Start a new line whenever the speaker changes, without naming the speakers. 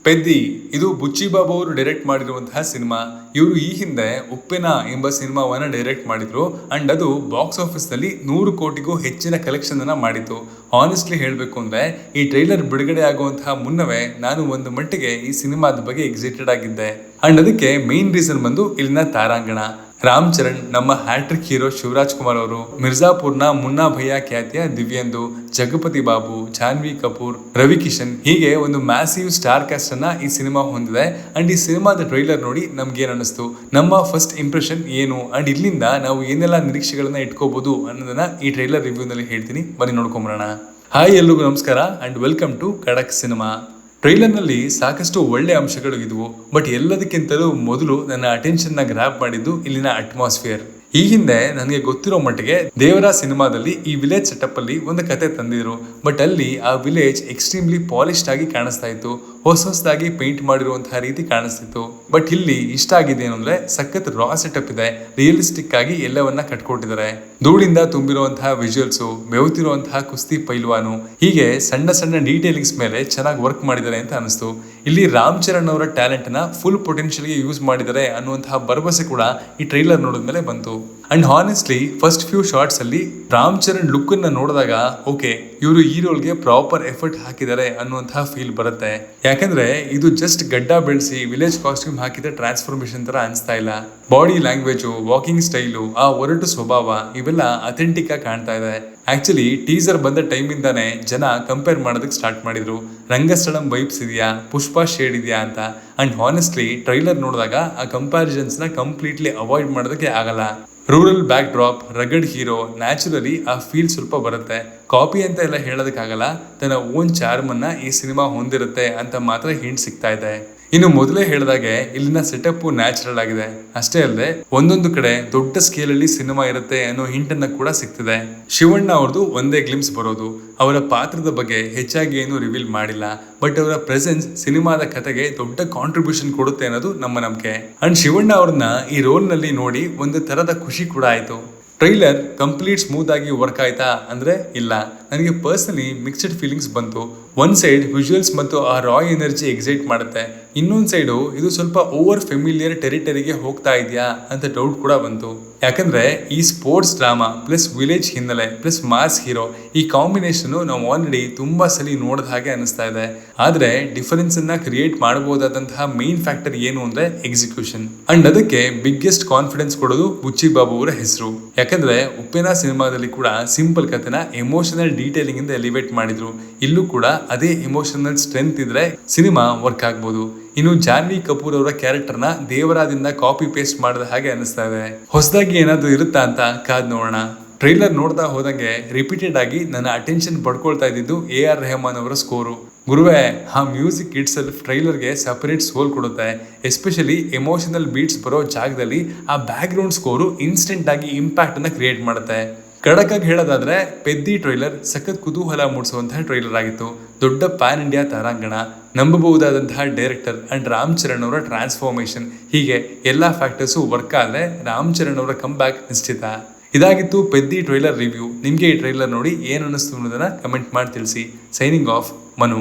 ಪೆದ್ದಿ ಇದು ಬುಚ್ಚಿ ಬಾಬು ಅವರು ಡೈರೆಕ್ಟ್ ಮಾಡಿರುವಂತಹ ಸಿನಿಮಾ. ಇವರು ಈ ಹಿಂದೆ ಉಪ್ಪೆನ ಎಂಬ ಸಿನಿಮಾವನ್ನ ಡೈರೆಕ್ಟ್ ಮಾಡಿದ್ರು ಅಂಡ್ ಅದು ಬಾಕ್ಸ್ ಆಫೀಸ್ ನಲ್ಲಿ 100 ಕೋಟಿಗೂ ಹೆಚ್ಚಿನ ಕಲೆಕ್ಷನ್ ಅನ್ನ ಮಾಡಿತು. ಆನೆಸ್ಟ್ಲಿ ಹೇಳಬೇಕು ಅಂದ್ರೆ ಈ ಟ್ರೈಲರ್ ಬಿಡುಗಡೆ ಆಗುವಂತಹ ಮುನ್ನವೇ ನಾನು ಒಂದು ಮಟ್ಟಿಗೆ ಈ ಸಿನಿಮಾದ ಬಗ್ಗೆ ಎಕ್ಸೈಟೆಡ್ ಆಗಿದ್ದೆ. ಅಂಡ್ ಅದಕ್ಕೆ ಮೇನ್ ರೀಸನ್ ಬಂದು ಇಲ್ಲಿನ ತಾರಾಂಗಣ. ರಾಮ್ ಚರಣ್, ನಮ್ಮ ಹ್ಯಾಟ್ರಿಕ್ ಹೀರೋ ಶಿವರಾಜ್ ಕುಮಾರ್ ಅವರು, ಮಿರ್ಜಾಪುರ್ನ ಮುನ್ನಾ ಭಯ್ಯ ಖ್ಯಾತಿಯ ದಿವ್ಯಂದು, ಜಗಪತಿ ಬಾಬು, ಜಾನ್ವಿ ಕಪೂರ್, ರವಿ ಕಿಶನ್, ಹೀಗೆ ಒಂದು ಮ್ಯಾಸಿವ್ ಸ್ಟಾರ್ ಕ್ಯಾಸ್ಟ್ ಅನ್ನ ಈ ಸಿನಿಮಾ ಹೊಂದಿದೆ. ಅಂಡ್ ಈ ಸಿನಿಮಾದ ಟ್ರೈಲರ್ ನೋಡಿ ನಮ್ಗೆ ಏನ್ ಅನಿಸ್ತು, ನಮ್ಮ ಫಸ್ಟ್ ಇಂಪ್ರೆಷನ್ ಏನು, ಅಂಡ್ ಇಲ್ಲಿಂದ ನಾವು ಏನೆಲ್ಲ ನಿರೀಕ್ಷೆಗಳನ್ನ ಇಟ್ಕೋಬಹುದು ಅನ್ನೋದನ್ನ ಈ ಟ್ರೈಲರ್ ರಿವ್ಯೂ ನಲ್ಲಿ ಹೇಳ್ತೀನಿ, ಬನ್ನಿ ನೋಡ್ಕೊಂಬರೋಣ. ಹಾಯ್, ಎಲ್ರಿಗೂ ನಮಸ್ಕಾರ ಅಂಡ್ ವೆಲ್ಕಮ್ ಟು ಖಡಕ್ ಸಿನಿಮಾ. ಟ್ರೈಲರ್ ನಲ್ಲಿ ಸಾಕಷ್ಟು ಒಳ್ಳೆ ಅಂಶಗಳು ಇದ್ವು, ಬಟ್ ಎಲ್ಲದಕ್ಕಿಂತಲೂ ಮೊದಲು ನನ್ನ ಅಟೆನ್ಷನ್ ನ ಗ್ರಾಪ್ ಮಾಡಿದ್ದು ಇಲ್ಲಿನ ಅಟ್ಮಾಸ್ಫಿಯರ್. ಈ ಹಿಂದೆ ನನಗೆ ಗೊತ್ತಿರೋ ಮಟ್ಟಿಗೆ ದೇವರ ಸಿನಿಮಾದಲ್ಲಿ ಈ ವಿಲೇಜ್ ಸೆಟಪ್ ಅಲ್ಲಿ ಒಂದು ಕತೆ ತಂದಿದ್ರು, ಬಟ್ ಅಲ್ಲಿ ಆ ವಿಲೇಜ್ ಎಕ್ಸ್ಟ್ರೀಮ್ಲಿ ಪಾಲಿಶ್ಡ್ ಆಗಿ ಕಾಣಿಸ್ತಾ ಇತ್ತು, ಹೊಸದಾಗಿ ಪೇಂಟ್ ಮಾಡಿರುವಂತಹ ರೀತಿ ಕಾಣಿಸ್ತಿತ್ತು. ಬಟ್ ಇಲ್ಲಿ ಇಷ್ಟ ಆಗಿದೆ ಏನಂದ್ರೆ ಸಖತ್ ರಾ ಸೆಟಪ್ ಇದೆ, ರಿಯಲಿಸ್ಟಿಕ್ ಆಗಿ ಎಲ್ಲವನ್ನ ಕಟ್ಕೊಟ್ಟಿದ್ದಾರೆ. ಧೂಳಿಂದ ತುಂಬಿರುವಂತಹ ವಿಜುವಲ್ಸ್, ಬೆವುತಿರುವಂತಹ ಕುಸ್ತಿ ಪೈಲ್ವಾನು, ಹೀಗೆ ಸಣ್ಣ ಸಣ್ಣ ಡೀಟೇಲಿಂಗ್ಸ್ ಮೇಲೆ ಚೆನ್ನಾಗಿ ವರ್ಕ್ ಮಾಡಿದ್ದಾರೆ ಅಂತ ಅನಿಸ್ತು. ಇಲ್ಲಿ ರಾಮ್ ಚರಣ್ ಅವರ ಟ್ಯಾಲೆಂಟ್ ನ ಫುಲ್ ಪೊಟೆನ್ಶಿಯಲ್ ಗೆ ಯೂಸ್ ಮಾಡಿದ್ದಾರೆ ಅನ್ನುವಂತಹ ಭರವಸೆ ಕೂಡ ಈ ಟ್ರೈಲರ್ ನೋಡಿದ್ಮೇಲೆ ಬಂತು. And honestly first few shorts ಅಲ್ಲಿ ರಾಮ್ ಚರಣ್ ಲುಕ್ ಅನ್ನ ನೋಡಿದಾಗ ಓಕೆ, ಇವರು ಈ ರೋಲ್ಗೆ ಪ್ರಾಪರ್ ಎಫರ್ಟ್ ಹಾಕಿದ್ದಾರೆ ಅನ್ನುವಂತಹ ಫೀಲ್ ಬರುತ್ತೆ. ಯಾಕಂದ್ರೆ ಇದು ಜಸ್ಟ್ ಗಡ್ಡ ಬೆಳೆಸಿ ವಿಲೇಜ್ ಕಾಸ್ಟ್ಯೂಮ್ ಹಾಕಿದ ಟ್ರಾನ್ಸ್ಫಾರ್ಮೇಶನ್ ತರ ಅನಿಸ್ತಾ ಇಲ್ಲ. ಬಾಡಿ ಲ್ಯಾಂಗ್ವೇಜು, ವಾಕಿಂಗ್ ಸ್ಟೈಲು, ಆ ಒರಟು ಸ್ವಭಾವ ಇವೆಲ್ಲ ಅಥೆಂಟಿಕ್ ಆಗಿ ಕಾಣ್ತಾ ಇದೆ. ಆಕ್ಚುಲಿ ಟೀಸರ್ ಬಂದ ಟೈಮ್ ಇಂದಾನೆ ಜನ ಕಂಪೇರ್ ಮಾಡೋದಕ್ಕೆ ಸ್ಟಾರ್ಟ್ ಮಾಡಿದ್ರು, ರಂಗಸ್ಥಳಂ ವೈಬ್ಸ್ ಇದೆಯಾ, ಪುಷ್ಪಾ ಶೇಡ್ ಇದೆಯಾ ಅಂತ. ಅಂಡ್ ಹಾನೆಸ್ಟ್ಲಿ ಟ್ರೈಲರ್ ನೋಡಿದಾಗ ಆ ಕಂಪ್ಯಾರಿಸನ್ಸ್ ನ ಕಂಪ್ಲೀಟ್ಲಿ ಅವಾಯ್ಡ್ ಮಾಡೋದಕ್ಕೆ ಆಗಲ್ಲ. ರೂರಲ್ ಬ್ಯಾಕ್ ಡ್ರಾಪ್, ರಗಡ್ ಹೀರೋ, ನ್ಯಾಚುರಲಿ ಆ ಫೀಲ್ ಸ್ವಲ್ಪ ಬರುತ್ತೆ. ಕಾಪಿ ಅಂತ ಎಲ್ಲ ಹೇಳೋದಕ್ಕಾಗಲ್ಲ, ತನ್ನ ಓನ್ ಚಾರ್ಮ್ ಅನ್ನ ಈ ಸಿನಿಮಾ ಹೊಂದಿರುತ್ತೆ ಅಂತ ಮಾತ್ರ ಹಿಂಟ್ ಸಿಗ್ತಾ ಇದೆ. ಇನ್ನು ಮೊದಲೇ ಹೇಳಿದಾಗೆ ಇಲ್ಲಿನ ಸೆಟಪ್ ನ್ಯಾಚುರಲ್ ಆಗಿದೆ, ಅಷ್ಟೇ ಅಲ್ಲದೆ ಒಂದೊಂದು ಕಡೆ ದೊಡ್ಡ ಸ್ಕೇಲ್ ಅಲ್ಲಿ ಸಿನಿಮಾ ಇರುತ್ತೆ ಅನ್ನೋ ಹಿಂಟ್ ಅನ್ನ ಕೂಡ ಸಿಗ್ತಿದೆ. ಶಿವಣ್ಣ ಅವ್ರದ್ದು ಒಂದೇ ಗ್ಲಿಮ್ಸ್ ಬರೋದು, ಅವರ ಪಾತ್ರದ ಬಗ್ಗೆ ಹೆಚ್ಚಾಗಿ ಏನು ರಿವೀಲ್ ಮಾಡಿಲ್ಲ, ಬಟ್ ಅವರ ಪ್ರೆಸೆನ್ಸ್ ಸಿನಿಮಾದ ಕತೆಗೆ ದೊಡ್ಡ ಕಾಂಟ್ರಿಬ್ಯೂಷನ್ ಕೊಡುತ್ತೆ ಅನ್ನೋದು ನಮ್ಮ ನಂಬಿಕೆ. ಅಂಡ್ ಶಿವಣ್ಣ ಅವ್ರನ್ನ ಈ ರೋಲ್ ನಲ್ಲಿ ನೋಡಿ ಒಂದು ತರದ ಖುಷಿ ಕೂಡ ಆಯ್ತು. ಟ್ರೈಲರ್ ಕಂಪ್ಲೀಟ್ ಸ್ಮೂತ್ ಆಗಿ ವರ್ಕ್ ಆಯ್ತಾ ಅಂದ್ರೆ ಇಲ್ಲ, ನನಗೆ ಪರ್ಸನಲಿ ಮಿಕ್ಸ್ಡ್ ಫೀಲಿಂಗ್ಸ್ ಬಂತು. ಒಂದ್ ಸೈಡ್ ವಿಜುವಲ್ಸ್ ಮತ್ತು ಆ ರಾ ಎನರ್ಜಿ ಎಕ್ಸೈಟ್ ಮಾಡುತ್ತೆ, ಇನ್ನೊಂದ್ ಸೈಡು ಇದು ಸ್ವಲ್ಪ ಓವರ್ ಫೆಮಿಲಿಯರ್ ಟೆರಿಟರಿಗೆ ಹೋಗ್ತಾ ಇದೆಯಾ ಅಂತ ಡೌಟ್ ಕೂಡ ಬಂತು. ಯಾಕಂದ್ರೆ ಈ ಸ್ಪೋರ್ಟ್ಸ್ ಡ್ರಾಮಾ ಪ್ಲಸ್ ವಿಲೇಜ್ ಹಿನ್ನೆಲೆ ಪ್ಲಸ್ ಮಾಸ್ ಹೀರೋ, ಈ ಕಾಂಬಿನೇಷನ್ ನಾವು ಆಲ್ರೆಡಿ ತುಂಬಾ ಸಲ ನೋಡಿದ ಹಾಗೆ ಅನಿಸ್ತಾ ಇದೆ. ಆದ್ರೆ ಡಿಫರೆನ್ಸ್ ಅನ್ನ ಕ್ರಿಯೇಟ್ ಮಾಡಬಹುದಾದಂತಹ ಮೇನ್ ಫ್ಯಾಕ್ಟರ್ ಏನು ಅಂದ್ರೆ ಎಕ್ಸಿಕ್ಯೂಷನ್. ಅಂಡ್ ಅದಕ್ಕೆ ಬಿಗ್ಗೆಸ್ಟ್ ಕಾನ್ಫಿಡೆನ್ಸ್ ಕೊಡೋದು ಬುಚ್ಚಿ ಬಾಬು ಅವರ ಹೆಸರು. ಯಾಕಂದ್ರೆ ಉಪ್ಪೆನ ಸಿನಿಮಾದಲ್ಲಿ ಕೂಡ ಸಿಂಪಲ್ ಕಥೆನ ಎಮೋಷನಲ್ ಡೀಟೇಲಿಂಗ್ ಇಂದ ಎಲಿವೇಟ್ ಮಾಡಿದ್ರು, ಇಲ್ಲೂ ಕೂಡ ಅದೇ ಎಮೋಷನಲ್ ಸ್ಟ್ರೆಂತ್ ಇದ್ರೆ ಸಿನಿಮಾ ವರ್ಕ್ ಆಗ್ಬೋದು. ಇನ್ನು ಜಾನ್ವಿ ಕಪೂರ್ ಅವರ ಕ್ಯಾರೆಕ್ಟರ್ ನ ದೇವರಾದಿಂದ ಕಾಪಿ ಪೇಸ್ಟ್ ಮಾಡಿದ ಹಾಗೆ ಅನಿಸ್ತಾ ಇದೆ. ಹೊಸದಾಗಿ ಏನಾದ್ರು ಇರುತ್ತಾ ಅಂತ ಕಾದ್ ನೋಡೋಣ. ಟ್ರೈಲರ್ ನೋಡ್ತಾ ಹೋದಂಗೆ ರಿಪೀಟೆಡ್ ಆಗಿ ನನ್ನ ಅಟೆನ್ಷನ್ ಪಡ್ಕೊಳ್ತಾ ಇದ್ದಿದ್ದು AR ರೆಹಮಾನ್ ಅವರ ಸ್ಕೋರು. ಗುರುವೇ, ಆ ಮ್ಯೂಸಿಕ್ ಇಟ್ ಸೆಲ್ಫ್ ಟ್ರೈಲರ್ಗೆ ಸಪರೇಟ್ ಸೋಲ್ ಕೊಡುತ್ತೆ. ಎಸ್ಪೆಷಲಿ ಎಮೋಷನಲ್ ಬೀಟ್ಸ್ ಬರೋ ಜಾಗದಲ್ಲಿ ಆ ಬ್ಯಾಕ್ ಗ್ರೌಂಡ್ ಸ್ಕೋರು ಇನ್ಸ್ಟೆಂಟ್ ಆಗಿ ಇಂಪ್ಯಾಕ್ಟ್ ಅನ್ನ ಕ್ರಿಯೇಟ್ ಮಾಡುತ್ತೆ. ಕಡಕ್ ಆಗಿ ಹೇಳೋದಾದ್ರೆ ಪೆದ್ದಿ ಟ್ರೈಲರ್ ಸಖತ್ ಕುತೂಹಲ ಮೂಡಿಸುವಂತಹ ಟ್ರೈಲರ್ ಆಗಿತ್ತು. ದೊಡ್ಡ ಪ್ಯಾನ್ ಇಂಡಿಯಾ ತಾರಾಂಗಣ, ನಂಬಬಹುದಾದಂತಹ ಡೈರೆಕ್ಟರ್ ಅಂಡ್ ರಾಮ್ ಚರಣ್ ಅವರ ಟ್ರಾನ್ಸ್ಫಾರ್ಮೇಶನ್, ಹೀಗೆ ಎಲ್ಲಾ ಫ್ಯಾಕ್ಟರ್ಸು ವರ್ಕ್ ಆದ್ರೆ ರಾಮ್ ಚರಣ್ ಅವರ ಕಮ್ ಬ್ಯಾಕ್ ನಿಶ್ಚಿತ. ಇದಾಗಿತ್ತು ಪೆದ್ದಿ ಟ್ರೈಲರ್ ರಿವ್ಯೂ. ನಿಮ್ಗೆ ಈ ಟ್ರೈಲರ್ ನೋಡಿ ಏನ್ ಅನ್ನಿಸ್ತು ಅನ್ನೋದನ್ನ ಕಮೆಂಟ್ ಮಾಡಿ ತಿಳಿಸಿ. Signing off, Manu.